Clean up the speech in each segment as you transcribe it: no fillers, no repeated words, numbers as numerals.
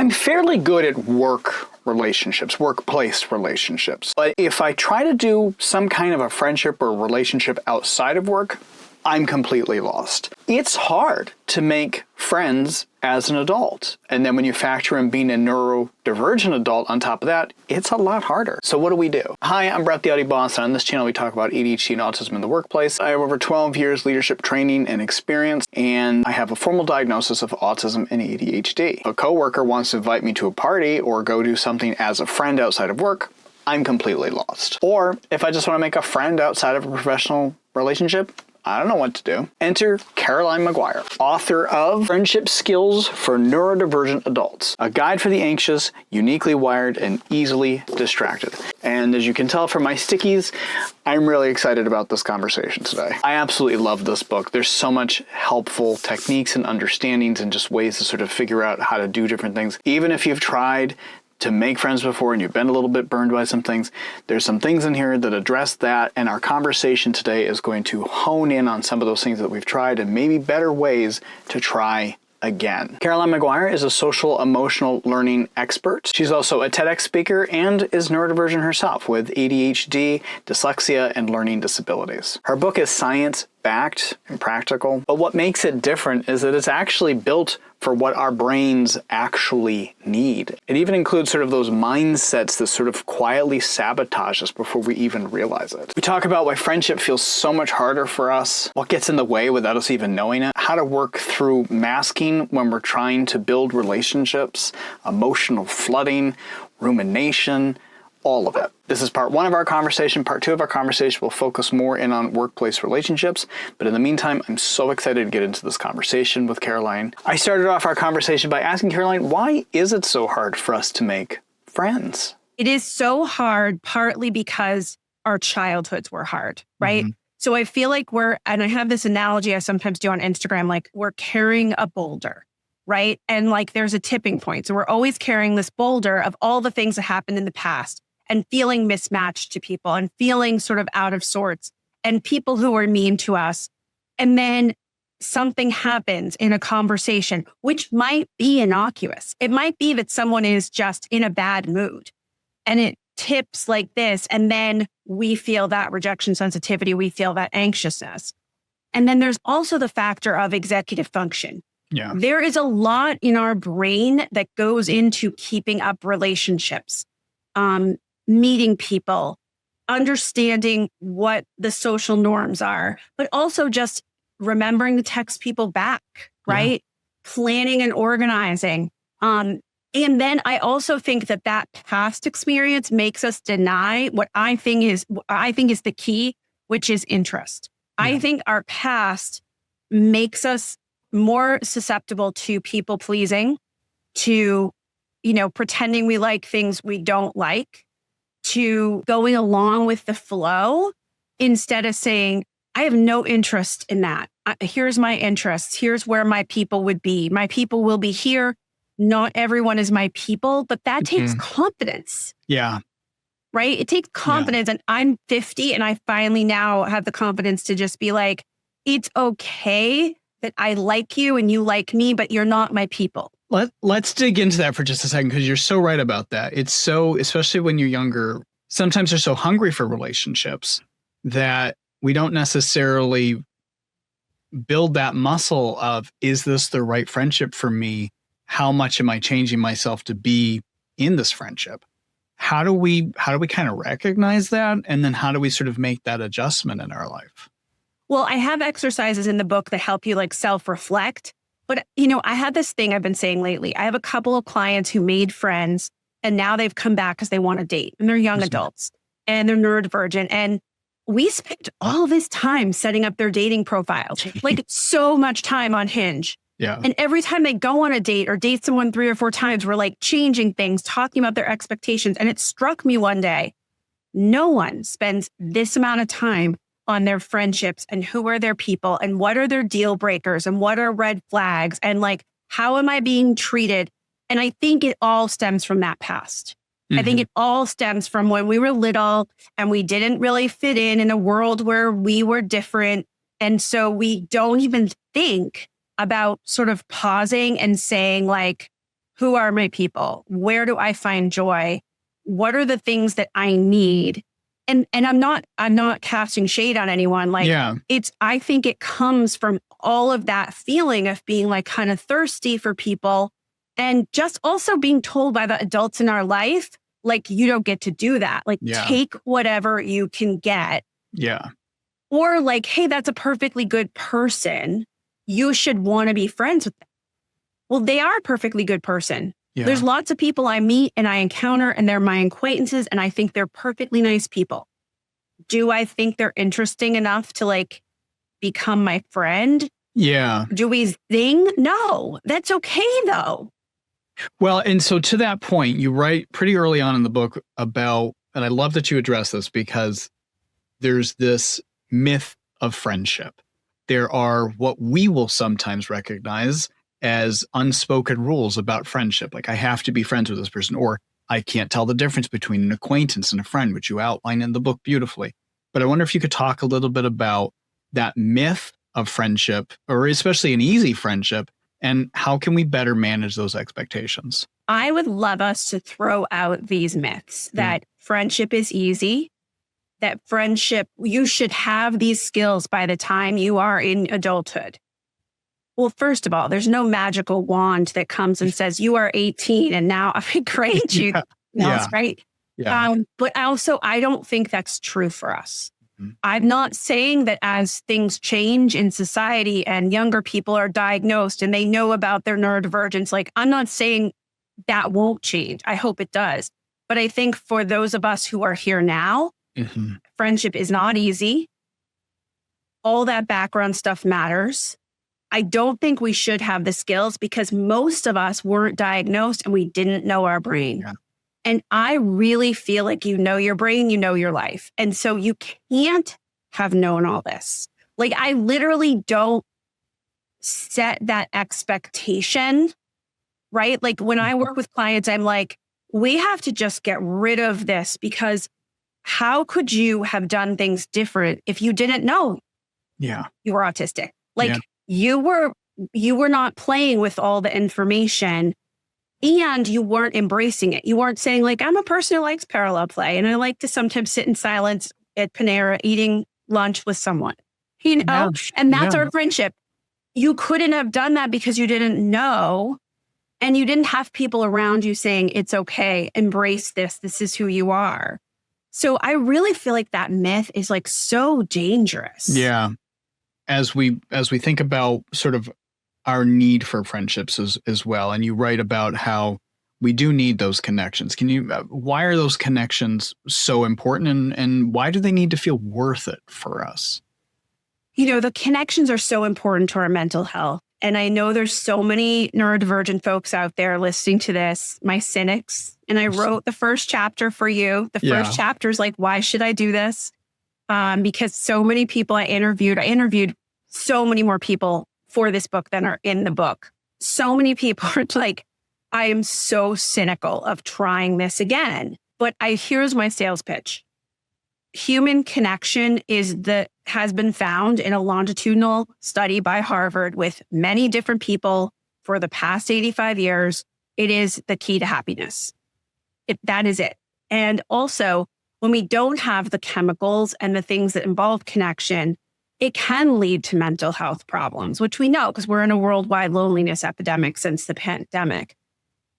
I'm fairly good at workplace relationships. But if I try to do some kind of a friendship or relationship outside of work, I'm completely lost. It's hard to make friends as an adult. And then when you factor in being a neurodivergent adult on top of that, it's a lot harder. So what do we do? Hi, I'm Brett the AuDHD Boss, and on this channel we talk about ADHD and autism in the workplace. I have over 12 years leadership training and experience, and I have a formal diagnosis of autism and ADHD. If a coworker wants to invite me to a party or go do something as a friend outside of work, I'm completely lost. Or if I just want to make a friend outside of a professional relationship, I don't know what to do. Enter Caroline Maguire, author of Friendship Skills for Neurodivergent Adults, a guide for the anxious, uniquely wired, and easily distracted. And as you can tell from my stickies, I'm really excited about this conversation today. I absolutely love this book. There's so much helpful techniques and understandings and just ways to sort of figure out how to do different things. Even if you've tried to make friends before and you've been a little bit burned by some things, there's some things in here that address that, and our conversation today is going to hone in on some of those things that we've tried and maybe better ways to try again. Caroline Maguire is a social emotional learning expert. She's also a TEDx speaker and is neurodivergent herself with ADHD, dyslexia, and learning disabilities. Her book is science-backed and practical, but what makes it different is that it's actually built for what our brains actually need. It even includes sort of those mindsets that sort of quietly sabotage us before we even realize it. We talk about why friendship feels so much harder for us, what gets in the way without us even knowing it, how to work through masking when we're trying to build relationships, emotional flooding, rumination, all of it. This is part one of our conversation. Part two of our conversation will focus more in on workplace relationships. But in the meantime, I'm so excited to get into this conversation with Caroline. I started off our conversation by asking Caroline, why is it so hard for us to make friends? It is so hard, partly because our childhoods were hard, right? Mm-hmm. So I feel like and I have this analogy I sometimes do on Instagram, like we're carrying a boulder, right? And like there's a tipping point. So we're always carrying this boulder of all the things that happened in the past, and feeling mismatched to people and feeling sort of out of sorts and people who are mean to us. And then something happens in a conversation, which might be innocuous. It might be that someone is just in a bad mood and it tips like this. And then we feel that rejection sensitivity. We feel that anxiousness. And then there's also the factor of executive function. Yeah. There is a lot in our brain that goes into keeping up relationships. Meeting people, understanding what the social norms are, but also just remembering to text people back, right? Yeah. Planning and organizing. And then I also think that past experience makes us deny what I think is the key, which is interest. Yeah. I think our past makes us more susceptible to people pleasing, to, pretending we like things we don't like, to going along with the flow instead of saying, I have no interest in that. Here's my interests. Here's where my people would be. My people will be here. Not everyone is my people, but that takes confidence. Yeah. Right? It takes confidence. Yeah. And I'm 50 and I finally now have the confidence to just be like, it's okay that I like you and you like me, but you're not my people. Let's dig into that for just a second, because you're so right about that. It's so, especially when you're younger, sometimes they're so hungry for relationships that we don't necessarily build that muscle of, is this the right friendship for me? How much am I changing myself to be in this friendship? How do we kind of recognize that? And then how do we sort of make that adjustment in our life? Well, I have exercises in the book that help you like self-reflect. But, I had this thing I've been saying lately. I have a couple of clients who made friends and now they've come back because they want to date, and they're young adults and they're neurodivergent. And we spent all this time setting up their dating profiles, like so much time on Hinge. Yeah. And every time they go on a date or date someone 3 or 4 times, we're like changing things, talking about their expectations. And it struck me one day, no one spends this amount of time on their friendships and who are their people and what are their deal breakers and what are red flags and like, how am I being treated? And I think it all stems from that past. Mm-hmm. I think it all stems from when we were little and we didn't really fit in a world where we were different. And so we don't even think about sort of pausing and saying like, Who are my people? Where do I find joy? What are the things that I need? And I'm not casting shade on anyone. Like I think it comes from all of that feeling of being like kind of thirsty for people, and just also being told by the adults in our life, like, you don't get to do that. Like, take whatever you can get. Yeah. Or like, hey, that's a perfectly good person. You should want to be friends with them. Well, they are a perfectly good person. Yeah. There's lots of people I meet and I encounter, and they're my acquaintances, and I think they're perfectly nice people. Do I think they're interesting enough to like become my friend? Yeah. Do we zing? No, that's okay though. Well, and so to that point, you write pretty early on in the book about, and I love that you address this, because there's this myth of friendship. There are what we will sometimes recognize as unspoken rules about friendship. Like, I have to be friends with this person, or I can't tell the difference between an acquaintance and a friend, which you outline in the book beautifully. But I wonder if you could talk a little bit about that myth of friendship, or especially an easy friendship, and how can we better manage those expectations? I would love us to throw out these myths that friendship is easy, that friendship, you should have these skills by the time you are in adulthood. Well, first of all, there's no magical wand that comes and says, you are 18 and now I'm great. You know, right? Yeah. But also, I don't think that's true for us. I'm not saying that as things change in society and younger people are diagnosed and they know about their neurodivergence, like, I'm not saying that won't change. I hope it does. But I think for those of us who are here now, friendship is not easy. All that background stuff matters. I don't think we should have the skills because most of us weren't diagnosed and we didn't know our brain. Yeah. And I really feel like you know your brain, you know your life. And so you can't have known all this. Like, I literally don't set that expectation, right? Like, when I work with clients, I'm like, we have to just get rid of this, because how could you have done things different if you didn't know you were autistic? Like, you were not playing with all the information, and you weren't embracing it. You weren't saying, like, I'm a person who likes parallel play, and I like to sometimes sit in silence at Panera eating lunch with someone, you know, and that's our friendship. You couldn't have done that because you didn't know, and you didn't have people around you saying, it's okay, embrace this. This is who you are. So I really feel like that myth is like so dangerous. Yeah. As we think about sort of our need for friendships as well, and you write about how we do need those connections. Can you, why are those connections so important, and why do they need to feel worth it for us? You know, the connections are so important to our mental health. And I know there's so many neurodivergent folks out there listening to this, my cynics. And I wrote the first chapter for you. The first chapter is like, why should I do this? Because so many people I interviewed so many more people for this book than are in the book. So many people are like, I am so cynical of trying this again. But here's my sales pitch. Human connection has been found in a longitudinal study by Harvard with many different people for the past 85 years. It is the key to happiness. That is it. And also, when we don't have the chemicals and the things that involve connection, it can lead to mental health problems, which we know because we're in a worldwide loneliness epidemic since the pandemic.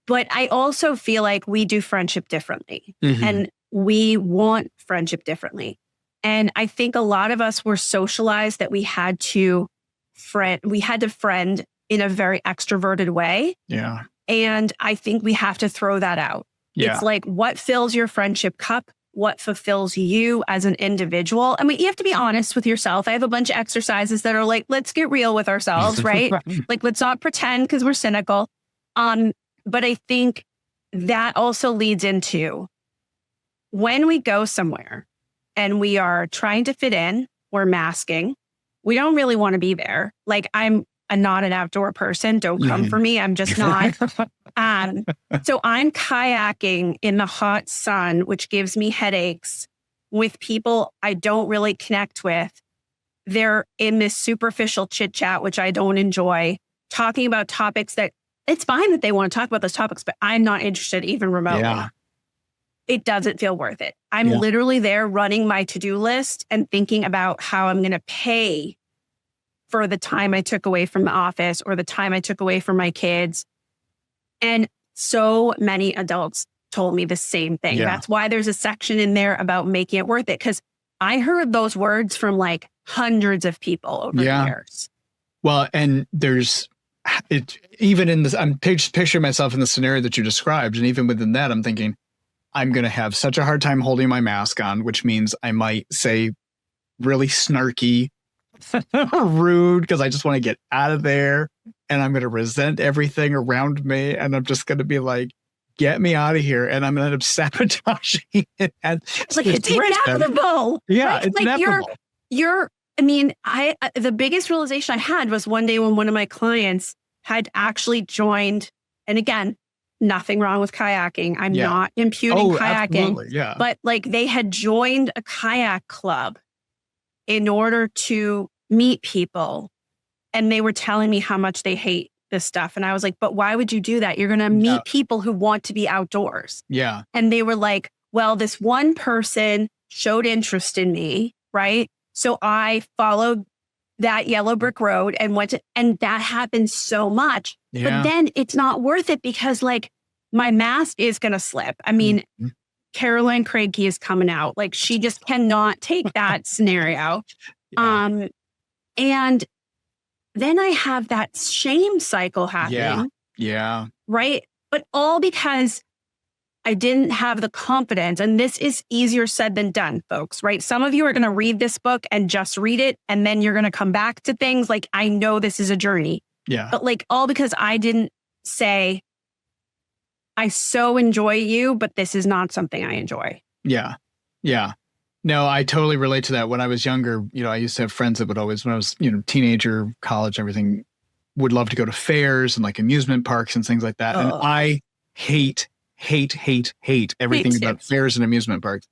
But I also feel like we do friendship differently. And we want friendship differently. And I think a lot of us were socialized that we had to friend in a very extroverted way. Yeah. And I think we have to throw that out. Yeah. It's like, what fills your friendship cup? What fulfills you as an individual? I mean, you have to be honest with yourself. I have a bunch of exercises that are like, let's get real with ourselves, right? Like, let's not pretend because we're cynical. But I think that also leads into when we go somewhere and we are trying to fit in, we're masking. We don't really want to be there. Like, I'm not an outdoor person. Don't come for me. I'm just not. So I'm kayaking in the hot sun, which gives me headaches, with people I don't really connect with. They're in this superficial chit chat, which I don't enjoy, talking about topics that it's fine that they want to talk about those topics, but I'm not interested even remotely. Yeah. It doesn't feel worth it. I'm Yeah. literally there running my to-do list and thinking about how I'm going to pay for the time I took away from the office or the time I took away from my kids. And so many adults told me the same thing. Yeah. That's why there's a section in there about making it worth it. Because I heard those words from like hundreds of people over the years. Well, and there's it even in this, I'm picturing myself in the scenario that you described. And even within that, I'm thinking, I'm going to have such a hard time holding my mask on, which means I might say really snarky, rude, because I just want to get out of there. And I'm going to resent everything around me. And I'm just going to be like, get me out of here. And I'm going to end up sabotaging it. And it's like, it's inevitable. Yeah, right? it's like inevitable. The biggest realization I had was one day when one of my clients had actually joined, and again, nothing wrong with kayaking. I'm not imputing kayaking. Absolutely, yeah. But like they had joined a kayak club in order to meet people. And they were telling me how much they hate this stuff. And I was like, but why would you do that? You're going to meet people who want to be outdoors. Yeah. And they were like, well, this one person showed interest in me, right? So I followed that yellow brick road and went to, and that happens so much. Yeah. But then it's not worth it because like my mask is going to slip. I mean, Caroline Maguire is coming out. Like she just cannot take that scenario. Yeah. And then I have that shame cycle happening. Yeah. Right. But all because I didn't have the confidence. And this is easier said than done, folks, right? Some of you are going to read this book and just read it. And then you're going to come back to things like, I know this is a journey. Yeah. But like all because I didn't say, I so enjoy you, but this is not something I enjoy. Yeah. Yeah. No, I totally relate to that. When I was younger, I used to have friends that would always, when I was, teenager, college, everything, would love to go to fairs and like amusement parks and things like that. And I hate everything about fairs and amusement parks.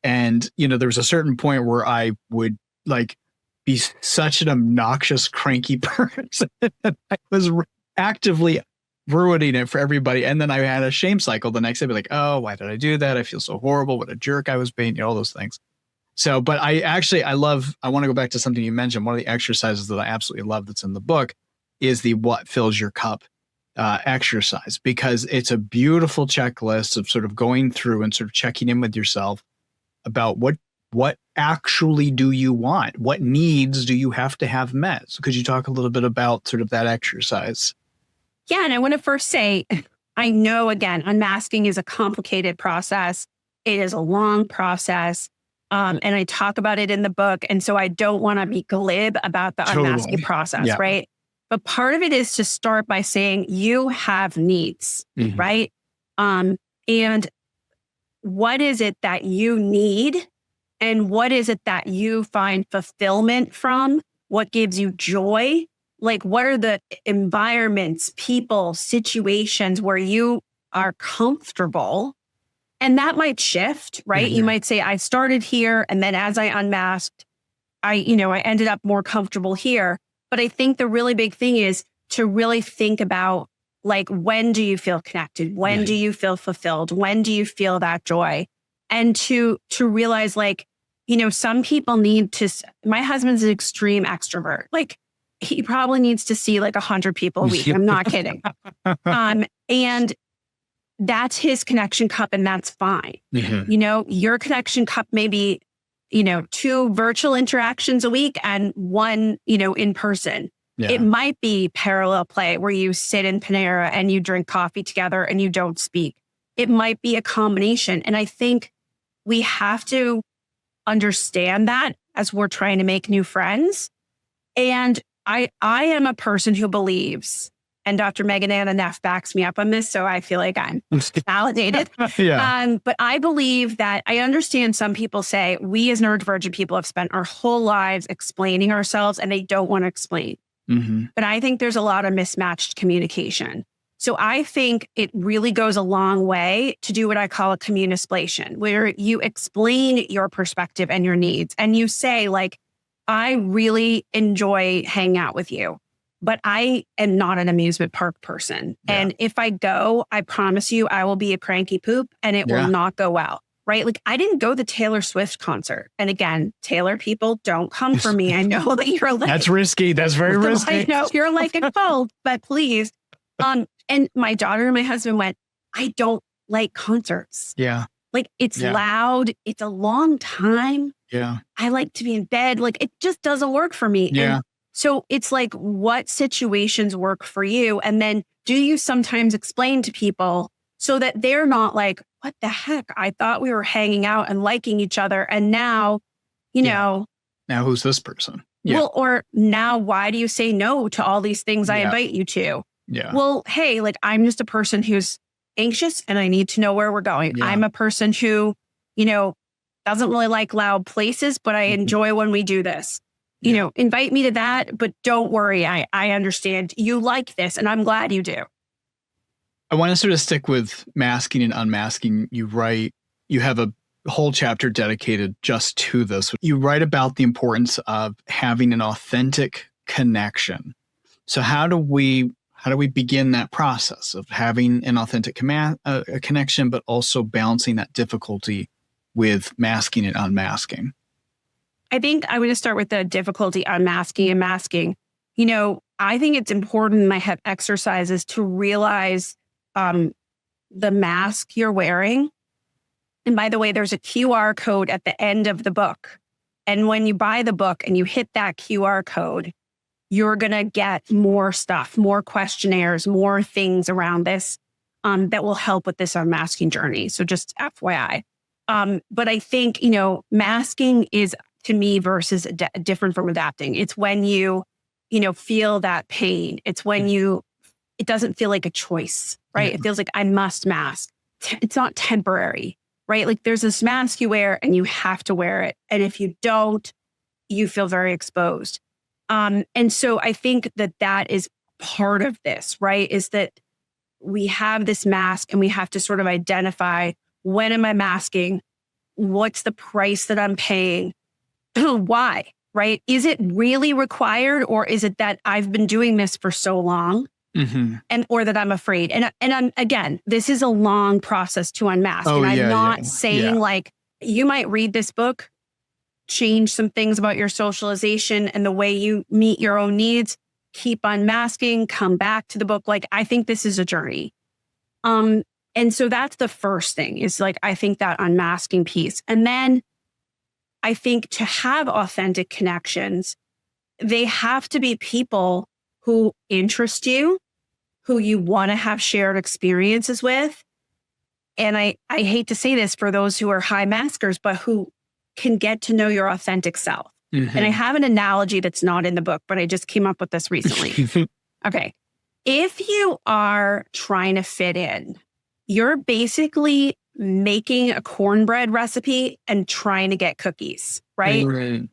And, there was a certain point where I would like be such an obnoxious, cranky person that I was actively ruining it for everybody. And then I had a shame cycle the next day, be like, oh, why did I do that? I feel so horrible. What a jerk I was being, all those things. So, but I want to go back to something you mentioned. One of the exercises that I absolutely love that's in the book is the what fills your cup exercise, because it's a beautiful checklist of sort of going through and sort of checking in with yourself about what actually do you want? What needs do you have to have met? So could you talk a little bit about sort of that exercise? Yeah. And I want to first say, I know, again, unmasking is a complicated process. It is a long process. And I talk about it in the book. And so I don't want to be glib about the unmasking process, right? But part of it is to start by saying you have needs, right? And what is it that you need? And what is it that you find fulfillment from? What gives you joy? Like, what are the environments, people, situations where you are comfortable? And that might shift, right? You might say, I started here. And then as I unmasked, I ended up more comfortable here. But I think the really big thing is to really think about, like, when do you feel connected? When do you feel fulfilled? When do you feel that joy? And to realize, like, some people need to, my husband's an extreme extrovert. Like, he probably needs to see like 100 people a week. I'm not kidding. And that's his connection cup, and that's fine. Your connection cup may be, 2 virtual interactions a week and 1, in person. Yeah. It might be parallel play where you sit in Panera and you drink coffee together and you don't speak. It might be a combination. And I think we have to understand that as we're trying to make new friends. And I am a person who believes, and Dr. Megan Anna Neff backs me up on this, so I feel like I'm validated. But I believe that I understand some people say we as neurodivergent people have spent our whole lives explaining ourselves and they don't want to explain. But I think there's a lot of mismatched communication. So I think it really goes a long way to do what I call a communisplation, where you explain your perspective and your needs. And you say, like, I really enjoy hanging out with you. but I am not an amusement park person. Yeah. And if I go, I promise you, I will be a cranky poop and it will not go well. Right? Like I didn't go to the Taylor Swift concert. And again, Taylor people, don't come for me. I know that you're like, that's risky. That's very risky. I know you're like a cult, but please. And my daughter and my husband went, I don't like concerts. Yeah. Like it's loud. It's a long time. Yeah. I like to be in bed. Like it just doesn't work for me. Yeah. And so it's like, what situations work for you? And then do you sometimes explain to people so that they're not like, what the heck? I thought we were hanging out and liking each other. And now, you know. Now who's this person? Yeah. Well, or now why do you say no to all these things I invite you to? Yeah. Well, hey, like I'm just a person who's anxious and I need to know where we're going. Yeah. I'm a person who, doesn't really like loud places, but I enjoy when we do this. Invite me to that, but don't worry. I understand you like this and I'm glad you do. I want to sort of stick with masking and unmasking. You have a whole chapter dedicated just to this. You write about the importance of having an authentic connection. So how do we begin that process of having an authentic connection, but also balancing that difficulty with masking and unmasking? I think I would just start with the difficulty unmasking and masking. I think it's important, and I have exercises to realize the mask you're wearing. And by the way, there's a QR code at the end of the book. And when you buy the book and you hit that QR code, you're going to get more stuff, more questionnaires, more things around this that will help with this unmasking journey. So just FYI. But I think, masking is, to me, versus different from adapting. It's when you feel that pain. It's when it doesn't feel like a choice, right? It feels like I must mask. It's not temporary, right? Like there's this mask you wear and you have to wear it. And if you don't, you feel very exposed. And so I think that is part of this, right? Is that we have this mask and we have to sort of identify, when am I masking? What's the price that I'm paying? Why, right? Is it really required, or is it that I've been doing this for so long or that I'm afraid? And I'm, again, this is a long process to unmask. And I'm not saying like, you might read this book, change some things about your socialization and the way you meet your own needs, keep unmasking, come back to the book. Like, I think this is a journey. And so that's the first thing, is like, I think that unmasking piece. And then I think to have authentic connections, they have to be people who interest you, who you want to have shared experiences with. And I hate to say this for those who are high maskers, but who can get to know your authentic self. And I have an analogy that's not in the book, but I just came up with this recently. Okay. If you are trying to fit in, you're basically making a cornbread recipe and trying to get cookies, right?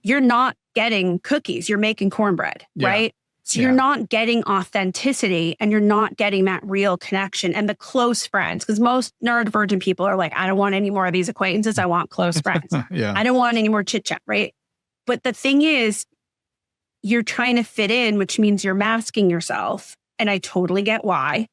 You're not getting cookies. You're making cornbread, right? So you're not getting authenticity and you're not getting that real connection and the close friends. Because most neurodivergent people are like, I don't want any more of these acquaintances. I want close friends. I don't want any more chit chat, right? But the thing is, you're trying to fit in, which means you're masking yourself. And I totally get why.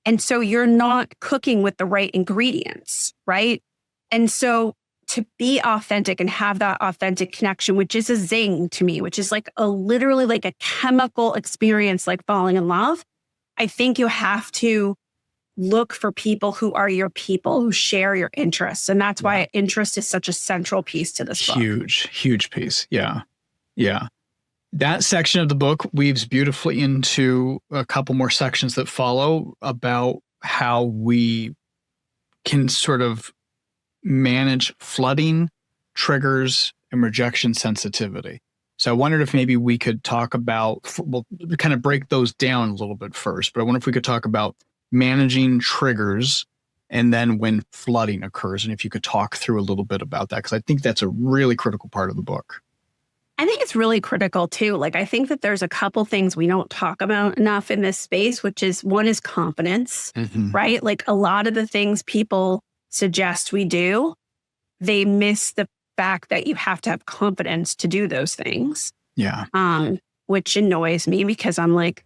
And so you're not cooking with the right ingredients, right? And so to be authentic and have that authentic connection, which is a zing to me, which is like literally like a chemical experience, like falling in love, I think you have to look for people who are your people, who share your interests. And that's why interest is such a central piece to this book. Huge piece. Yeah. That section of the book weaves beautifully into a couple more sections that follow about how we can sort of manage flooding, triggers, and rejection sensitivity. So I wondered if maybe we could talk about, we'll kind of break those down a little bit first, but I wonder if we could talk about managing triggers and then when flooding occurs. And if you could talk through a little bit about that, because I think that's a really critical part of the book. I think it's really critical too. Like, I think that there's a couple things we don't talk about enough in this space, which is, one is confidence, right? Like a lot of the things people suggest we do, they miss the fact that you have to have confidence to do those things. Yeah. which annoys me because I'm like,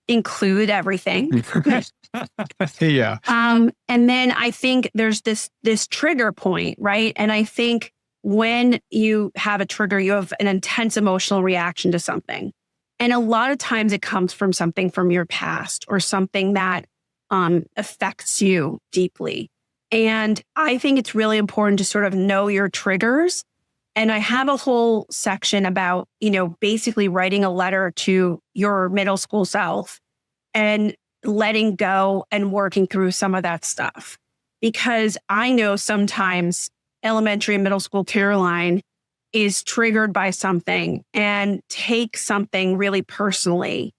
include everything. Yeah. And then I think there's this trigger point, right? And I think when you have a trigger, you have an intense emotional reaction to something. And a lot of times it comes from something from your past or something that affects you deeply. And I think it's really important to sort of know your triggers. And I have a whole section about, basically writing a letter to your middle school self and letting go and working through some of that stuff. Because I know sometimes elementary and middle school Caroline is triggered by something and takes something really personally.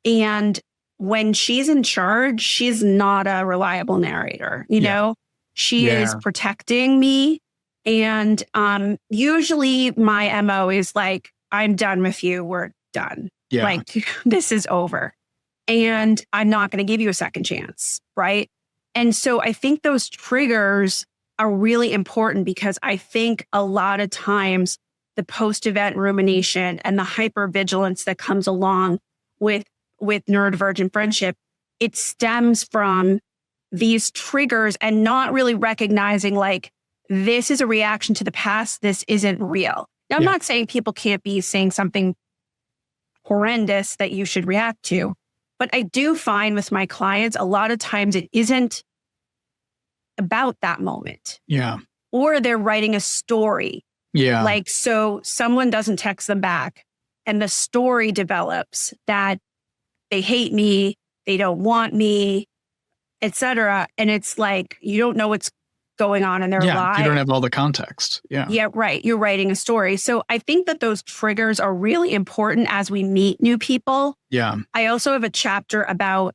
And when she's in charge, she's not a reliable narrator. She is protecting me. And usually my MO is like, I'm done with you. We're done. Yeah. Like, this is over. And I'm not going to give you a second chance. Right. And so I think those triggers are really important because I think a lot of times the post-event rumination and the hypervigilance that comes along with neurodivergent friendship, it stems from these triggers and not really recognizing like, this is a reaction to the past. This isn't real. Now, I'm not saying people can't be saying something horrendous that you should react to, but I do find with my clients, a lot of times it isn't about that moment. Yeah. Or they're writing a story. Yeah. Like, so someone doesn't text them back and the story develops that they hate me, they don't want me, etc. And it's like, you don't know what's going on in their life. You don't have all the context. Yeah. Yeah, right. You're writing a story. So I think that those triggers are really important as we meet new people. Yeah. I also have a chapter about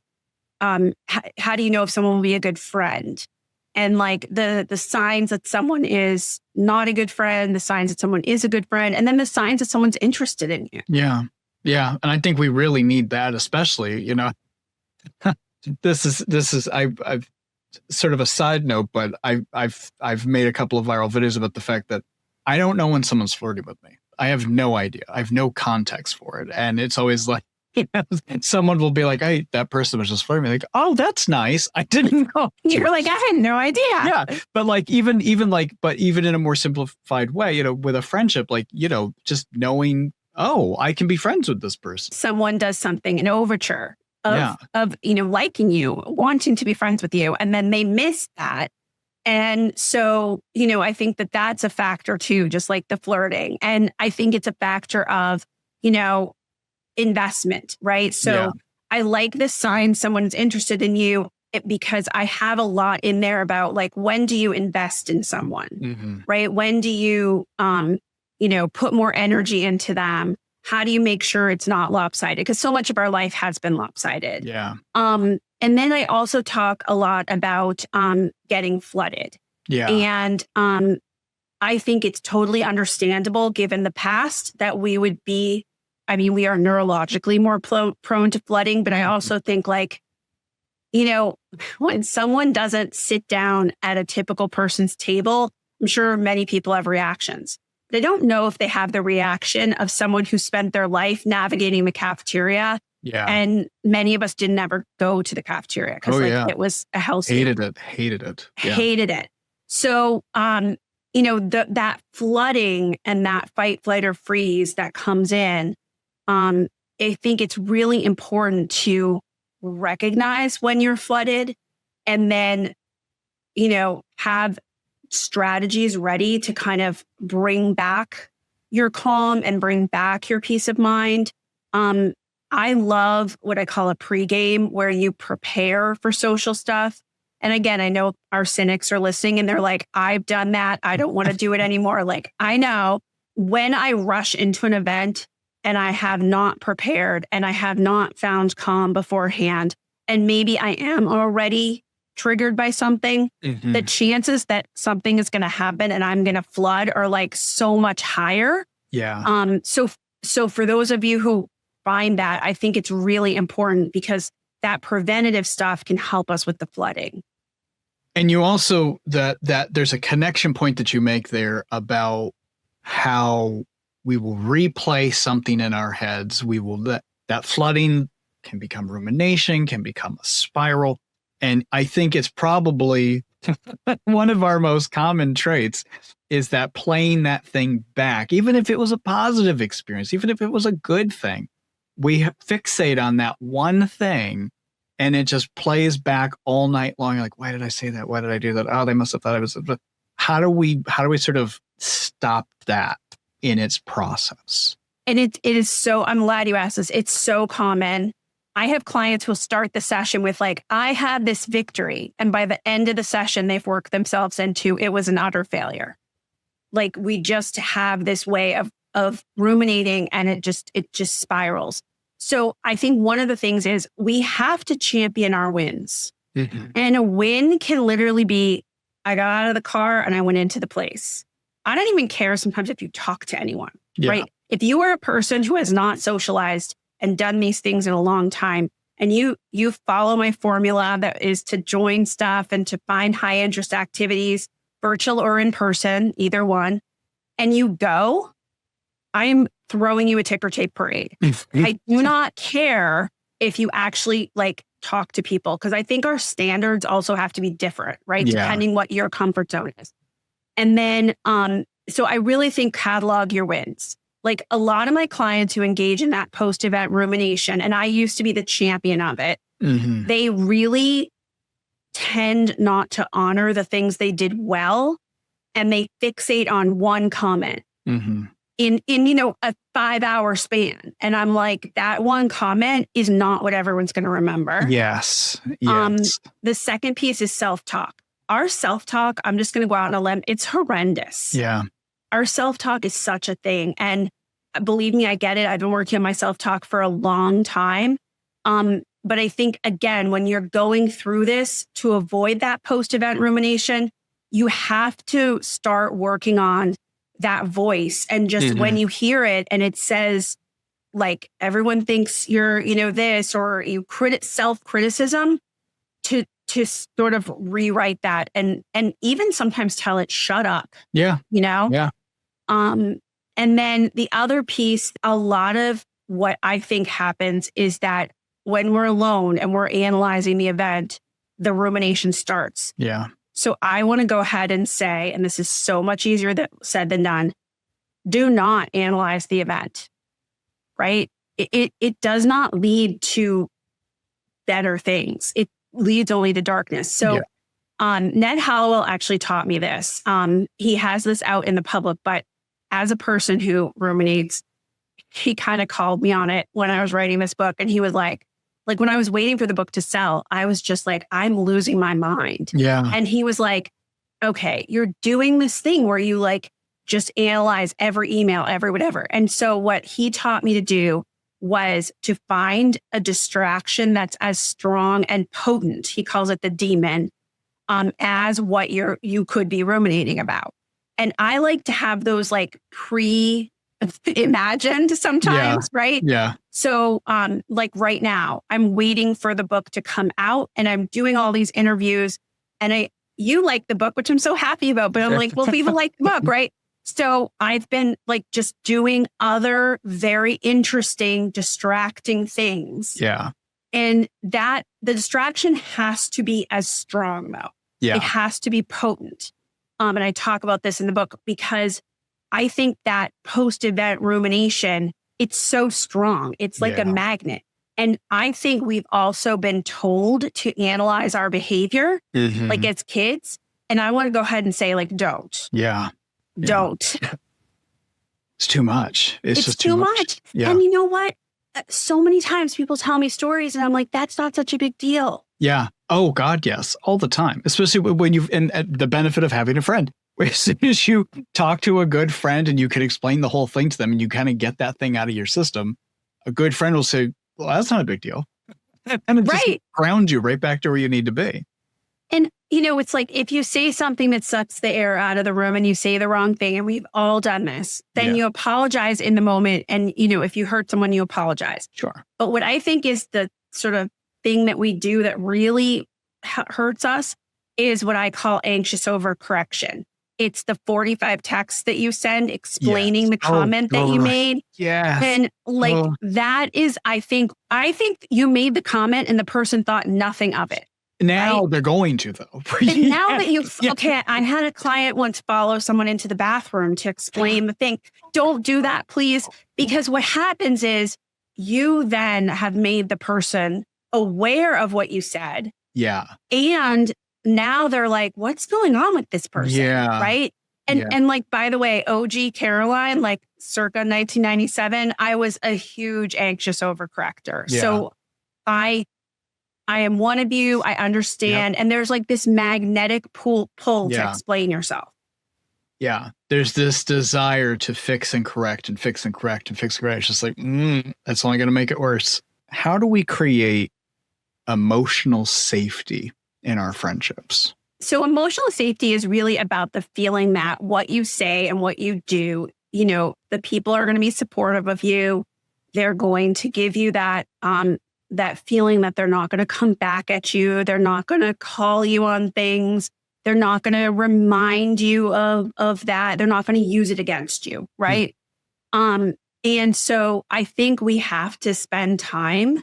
how do you know if someone will be a good friend? And like the signs that someone is not a good friend, the signs that someone is a good friend, and then the signs that someone's interested in you. Yeah. Yeah. And I think we really need that, especially, this is I've sort of a side note, but I've made a couple of viral videos about the fact that I don't know when someone's flirting with me. I have no idea. I have no context for it. And it's always like, someone will be like, hey, that person was just flirting with me. Like, oh, that's nice. I didn't know. You're like, I had no idea. Yeah. But like, even in a more simplified way, with a friendship, like, just knowing, oh, I can be friends with this person. Someone does something, an overture of liking you, wanting to be friends with you, and then they miss that. And so, I think that that's a factor too, just like the flirting. And I think it's a factor of, investment, right? So I like the sign someone's interested in you because I have a lot in there about like, when do you invest in someone, right? When do you, put more energy into them? How do you make sure it's not lopsided? Because so much of our life has been lopsided. Yeah. And then I also talk a lot about getting flooded. Yeah. And I think it's totally understandable given the past that we would be, we are neurologically more prone to flooding, but I also think like, when someone doesn't sit down at a typical person's table, I'm sure many people have reactions. But I don't know if they have the reaction of someone who spent their life navigating the cafeteria. Yeah. And many of us didn't ever go to the cafeteria because it was a hellscape. Hated it. Yeah. Hated it. So, that flooding and that fight, flight, or freeze that comes in, I think it's really important to recognize when you're flooded and then, have strategies ready to kind of bring back your calm and bring back your peace of mind. I love what I call a pregame where you prepare for social stuff. And again, I know our cynics are listening and they're like, I've done that. I don't want to do it anymore. Like, I know when I rush into an event and I have not prepared and I have not found calm beforehand, and maybe I am already triggered by something, the chances that something is going to happen and I'm going to flood are like so much higher. Yeah. So for those of you who find that, I think it's really important because that preventative stuff can help us with the flooding. And you also, that there's a connection point that you make there about how replay something in our heads. That flooding can become rumination, can become a spiral. And I think it's probably one of our most common traits is that playing that thing back, even if it was a positive experience, even if it was a good thing, we fixate on that one thing and it just plays back all night long. You're like, why did I say that? Why did I do that? Oh, they must have thought I was. But how do we sort of stop that in its process? And it is so, I'm glad you asked this. It's so common. I have clients who will start the session with like, I had this victory. And by the end of the session, they've worked themselves into, it was an utter failure. Like we just have this way of ruminating and it just spirals. So I think one of the things is we have to champion our wins. Mm-hmm. And a win can literally be, I got out of the car and I went into the place. I don't even care sometimes if you talk to anyone, right? If you are a person who has not socialized and done these things in a long time, and you follow my formula that is to join stuff and to find high interest activities, virtual or in person, either one, and you go, I'm throwing you a ticker tape parade. I do not care if you actually like talk to people, because I think our standards also have to be different, right? Yeah. Depending what your comfort zone is. And then, so I really think catalog your wins. Like a lot of my clients who engage in that post-event rumination, and I used to be the champion of it, mm-hmm. they really tend not to honor the things they did well, and they fixate on one comment mm-hmm. in a 5-hour span. And I'm like, that one comment is not what everyone's going to remember. Yes. The second piece is self-talk. Our self-talk, I'm just going to go out on a limb, it's horrendous. Yeah. Our self-talk is such a thing. And believe me, I get it. I've been working on my self-talk for a long time. But I think, again, when you're going through this to avoid that post-event rumination, you have to start working on that voice. And just mm-hmm. when you hear it and it says, like, everyone thinks you're, this, or you self-criticism, to sort of rewrite that and even sometimes tell it, shut up. Yeah. Yeah. And then the other piece, a lot of what I think happens is that when we're alone and we're analyzing the event, the rumination starts. Yeah. So I want to go ahead and say, and this is so much easier said than done, do not analyze the event, right? It does not lead to better things. It leads only to darkness. So Ned Hallowell actually taught me this. He has this out in the public, but as a person who ruminates, he kind of called me on it when I was writing this book. And he was like when I was waiting for the book to sell, I was just like, I'm losing my mind. Yeah. And he was like, okay, you're doing this thing where you like just analyze every email, every whatever. And so what he taught me to do was to find a distraction that's as strong and potent, he calls it the demon, as what you could be ruminating about. And I like to have those like pre-imagined sometimes, right? Yeah. So like right now, I'm waiting for the book to come out and I'm doing all these interviews and you like the book, which I'm so happy about, but I'm like, well, people like the book, right? So I've been like just doing other very interesting, distracting things. Yeah. And the distraction has to be as strong though. Yeah. It has to be potent. And I talk about this in the book because I think that post-event rumination, it's so strong. It's like a magnet. And I think we've also been told to analyze our behavior, mm-hmm. like as kids. And I want to go ahead and say like, don't. Yeah. Don't. It's too much. It's just too much. Yeah. And you know what? So many times people tell me stories and I'm like, that's not such a big deal. Yeah. Oh God, yes. All the time. Especially when and the benefit of having a friend. As soon as you talk to a good friend and you can explain the whole thing to them and you kind of get that thing out of your system, a good friend will say, well, that's not a big deal. And it just grounds you right back to where you need to be. And, it's like if you say something that sucks the air out of the room and you say the wrong thing, and we've all done this, then you apologize in the moment. And, if you hurt someone, you apologize. Sure. But what I think is the sort of thing that we do that really hurts us is what I call anxious overcorrection. It's the 45 texts that you send explaining the Oh, comment that you right. made. Yes. And like Oh. that is, I think you made the comment and the person thought nothing of it. Now right? they're going to, though. And now that Yeah. okay, I had a client once follow someone into the bathroom to explain the thing. Don't do that, please. Because what happens is you then have made the person aware of what you said. Yeah. And now they're like, what's going on with this person? Yeah. Right. And like, by the way, OG Caroline, like circa 1997, I was a huge anxious overcorrector. Yeah. So I am one of you. I understand. And there's like this magnetic pull to explain yourself. Yeah. There's this desire to fix and correct and fix and correct and fix and correct. It's just like, that's only going to make it worse. How do we create emotional safety in our friendships? So emotional safety is really about the feeling that what you say and what you do, the people are going to be supportive of you. They're going to give you that feeling that they're not going to come back at you. They're not going to call you on things. They're not going to remind you of that. They're not going to use it against you. Right. And so I think we have to spend time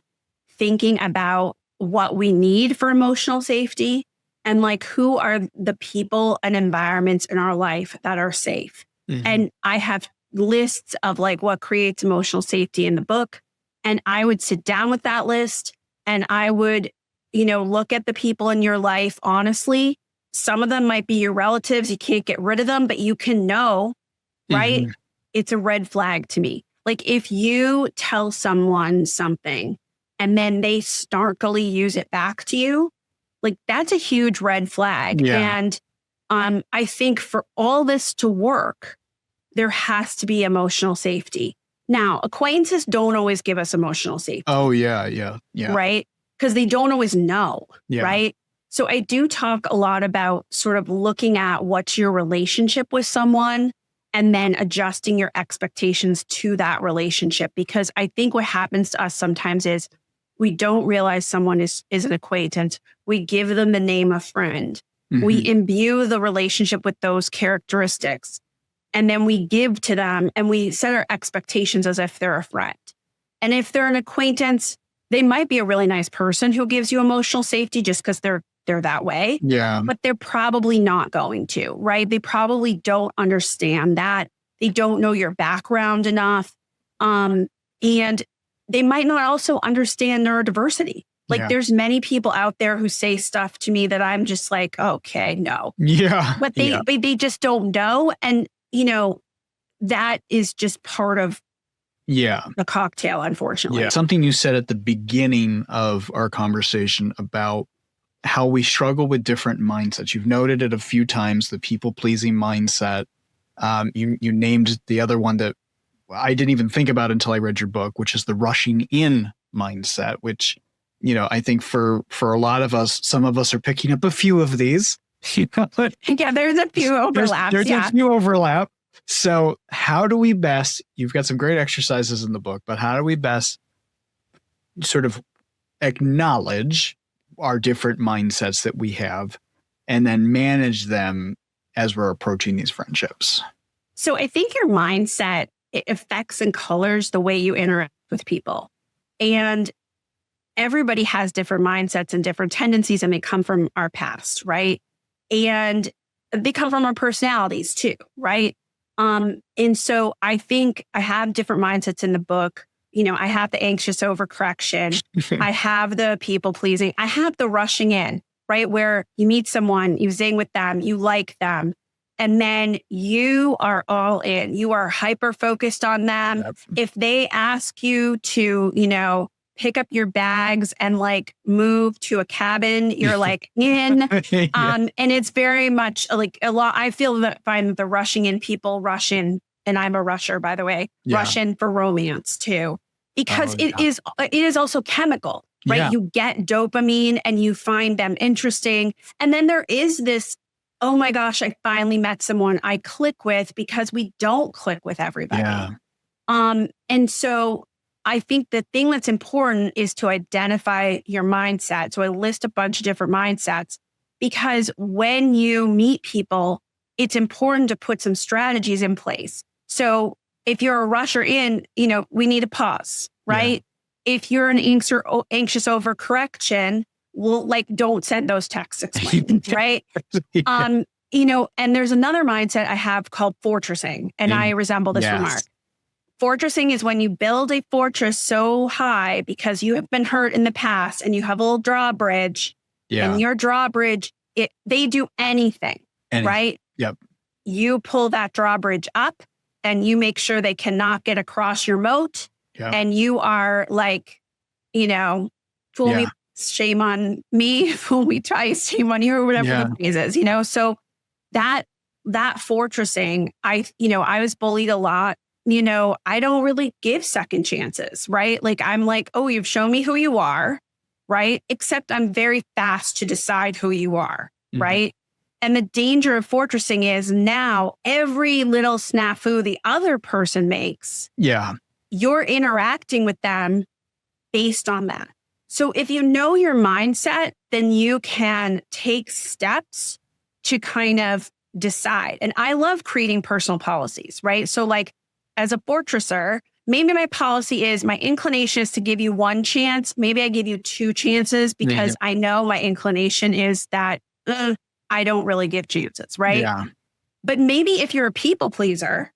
thinking about what we need for emotional safety and like who are the people and environments in our life that are safe. Mm-hmm. And I have lists of like what creates emotional safety in the book. And I would sit down with that list and I would, look at the people in your life. Honestly, some of them might be your relatives. You can't get rid of them, but you can know, right? Mm-hmm. It's a red flag to me. Like if you tell someone something and then they snarkily use it back to you, like that's a huge red flag. Yeah. And I think for all this to work, there has to be emotional safety. Now, acquaintances don't always give us emotional safety. Oh, yeah. Right? Because they don't always know, right? So I do talk a lot about sort of looking at what's your relationship with someone and then adjusting your expectations to that relationship. Because I think what happens to us sometimes is we don't realize someone is an acquaintance. We give them the name of friend. Mm-hmm. We imbue the relationship with those characteristics. And then we give to them and we set our expectations as if they're a friend. And if they're an acquaintance, they might be a really nice person who gives you emotional safety just because they're that way. Yeah. But they're probably not going to, right? They probably don't understand that. They don't know your background enough. And they might not also understand neurodiversity. Like there's many people out there who say stuff to me that I'm just like, okay, no. Yeah. But they just don't know. And that is just part of the cocktail, unfortunately. Yeah. Something you said at the beginning of our conversation about how we struggle with different mindsets. You've noted it a few times, the people-pleasing mindset. You named the other one that I didn't even think about until I read your book, which is the rushing in mindset, which, I think for a lot of us, some of us are picking up a few of these. Yeah, there's a few overlaps. There's a few overlap. So how do we best, you've got some great exercises in the book, but how do we best sort of acknowledge our different mindsets that we have and then manage them as we're approaching these friendships? So I think your mindset, it affects and colors the way you interact with people. And everybody has different mindsets and different tendencies, and they come from our past, right? And they come from our personalities too, right? And so I think I have different mindsets in the book. I have the anxious overcorrection. I have the people pleasing. I have the rushing in, right? Where you meet someone, you zing with them, you like them, and then you are all in. You are hyper focused on them. Yep. If they ask you to, pick up your bags and like move to a cabin, you're like in. And it's very much like a lot. I find that the rushing in people rush in, and I'm a rusher, by the way, rush in for romance too, because it is also chemical, right? Yeah. You get dopamine and you find them interesting. And then there is this, oh my gosh, I finally met someone I click with, because we don't click with everybody. Yeah. And so I think the thing that's important is to identify your mindset. So I list a bunch of different mindsets, because when you meet people, it's important to put some strategies in place. So if you're a rusher in, we need to pause, right? If you're an anxious overcorrection, well, don't send those texts explaining, right? And there's another mindset I have called fortressing, and I resemble this remark. Fortressing is when you build a fortress so high because you have been hurt in the past and you have a little drawbridge, and your drawbridge, they do anything, right? Yep. You pull that drawbridge up and you make sure they cannot get across your moat. Yep. And you are fool me, shame on me, fool me twice, shame on you, or whatever the phrase is, so that fortressing, I was bullied a lot. I don't really give second chances, right? I'm oh, you've shown me who you are, right? Except I'm very fast to decide who you are, right? And the danger of fortressing is now every little snafu the other person makes, you're interacting with them based on that. So if you know your mindset, then you can take steps to kind of decide. And I love creating personal policies, right? So as a fortresser, maybe my policy is my inclination is to give you one chance. Maybe I give you two chances because I know my inclination is that I don't really give chances, right? Yeah. But maybe if you're a people pleaser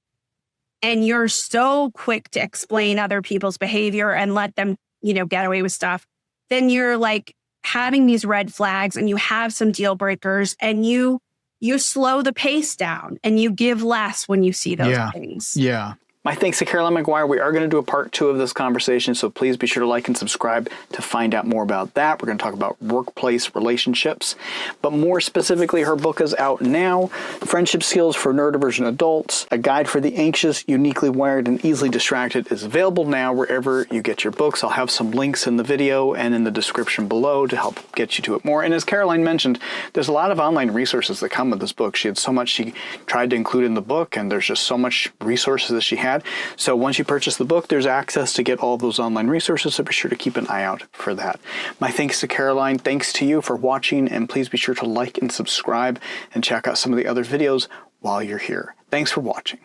and you're so quick to explain other people's behavior and let them, get away with stuff, then you're having these red flags and you have some deal breakers and you slow the pace down and you give less when you see those things. Yeah. My thanks to Caroline Maguire. We are going to do a part 2 of this conversation, so please be sure to like and subscribe to find out more about that. We're going to talk about workplace relationships, but more specifically, her book is out now, Friendship Skills for Neurodivergent Adults, A Guide for the Anxious, Uniquely Wired, and Easily Distracted is available now wherever you get your books. I'll have some links in the video and in the description below to help get you to it more. And as Caroline mentioned, there's a lot of online resources that come with this book. She had so much she tried to include in the book, and there's just so much resources that she had. So once you purchase the book, there's access to get all of those online resources, so be sure to keep an eye out for that. My thanks to Caroline. Thanks to you for watching, and please be sure to like and subscribe and check out some of the other videos while you're here. Thanks for watching.